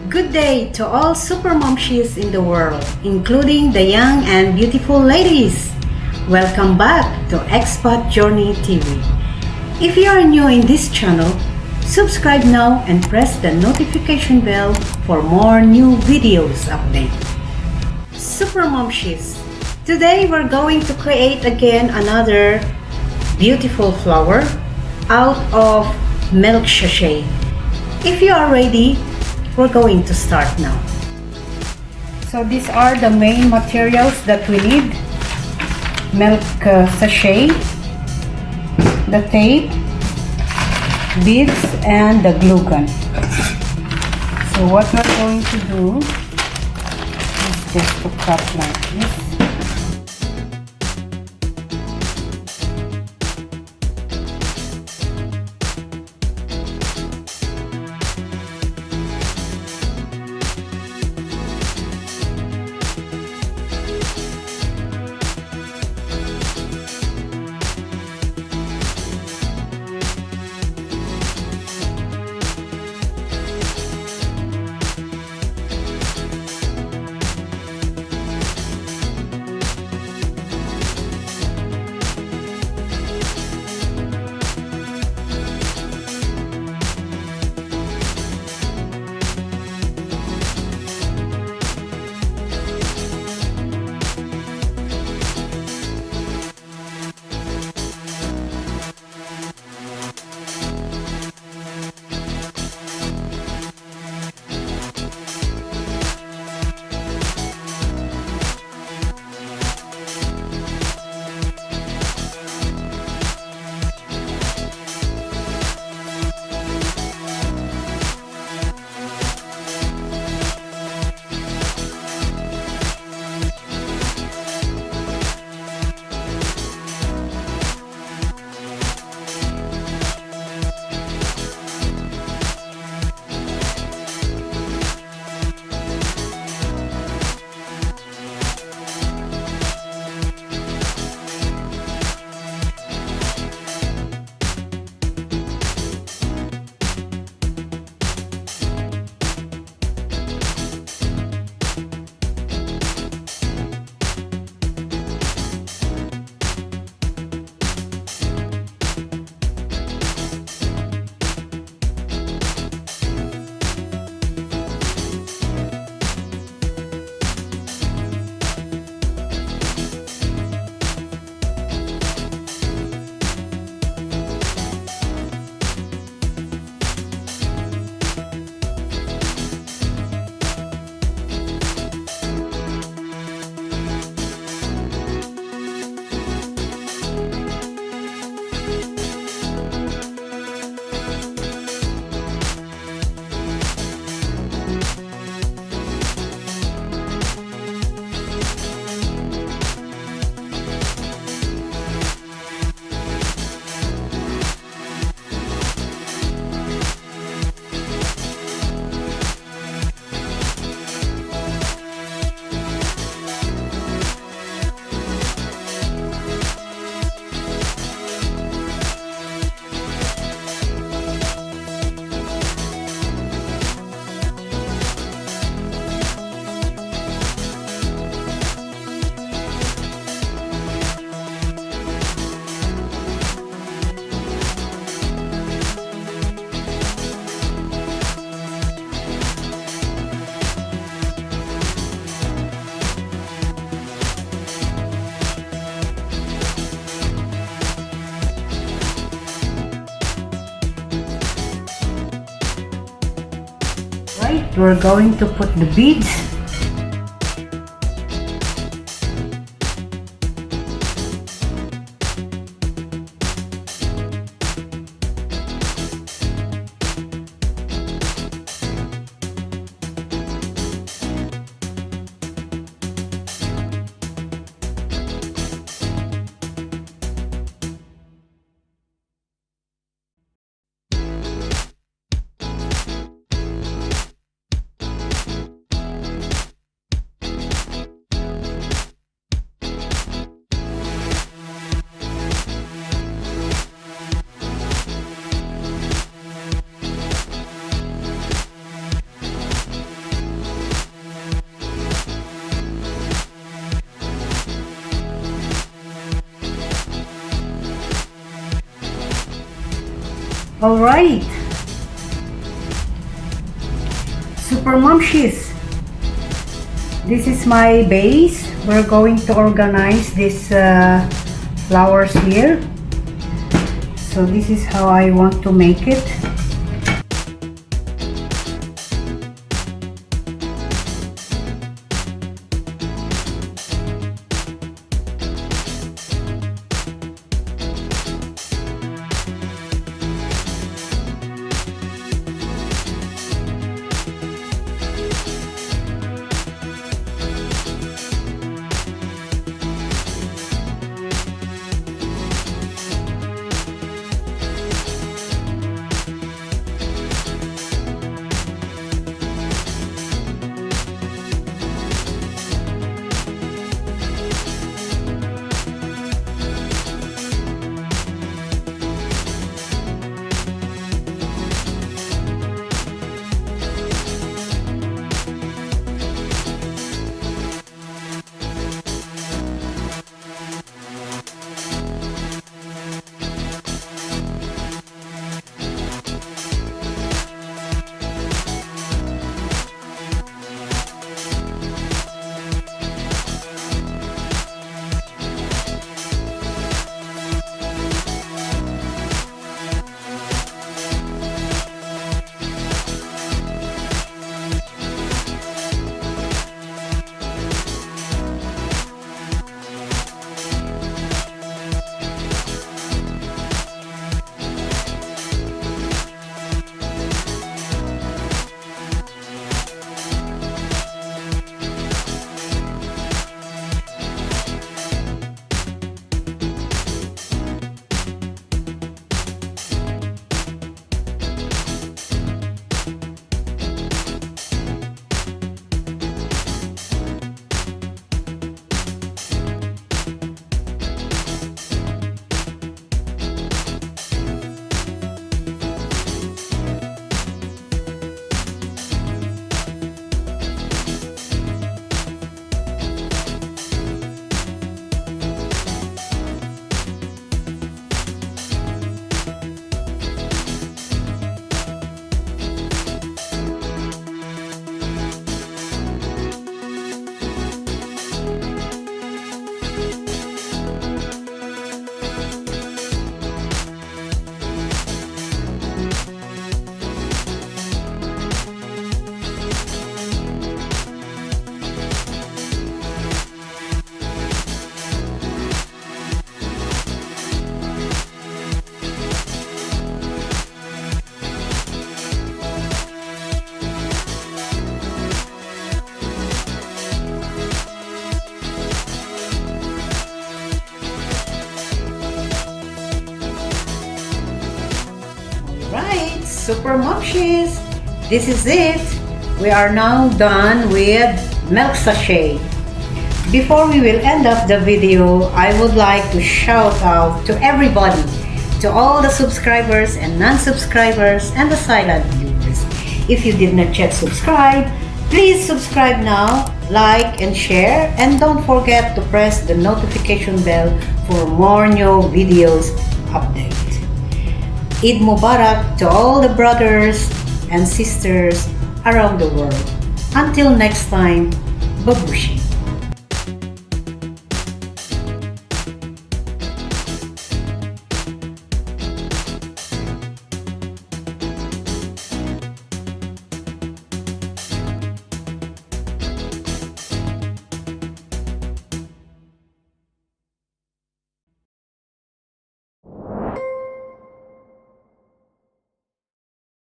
Good day to all super momshies in the world, including the young and beautiful ladies. Welcome back to Expat Journey TV. If you are new in this channel, subscribe now and press the notification bell for more new videos update. Super momshies, today we're going to create again another beautiful flower out of milk sachet. If you are ready, we're going to start now. So these are the main materials that we need. Milk sachet, the tape, beads, and the glue gun. So what we're going to do is just to cut like this. Right, we're going to put the beads. Alright, Super Momshies, this is my base. We're going to organize these flowers here. So this is how I want to make it. Right, Super Momshies, this is it. We are now done with Milk Sachet. Before we will end up the video, I would like to shout out to everybody, to all the subscribers and non-subscribers and the silent viewers. If you did not yet subscribe, please subscribe now, like and share, and don't forget to press the notification bell for more new videos update. Eid Mubarak to all the brothers and sisters around the world. Until next time, babushi.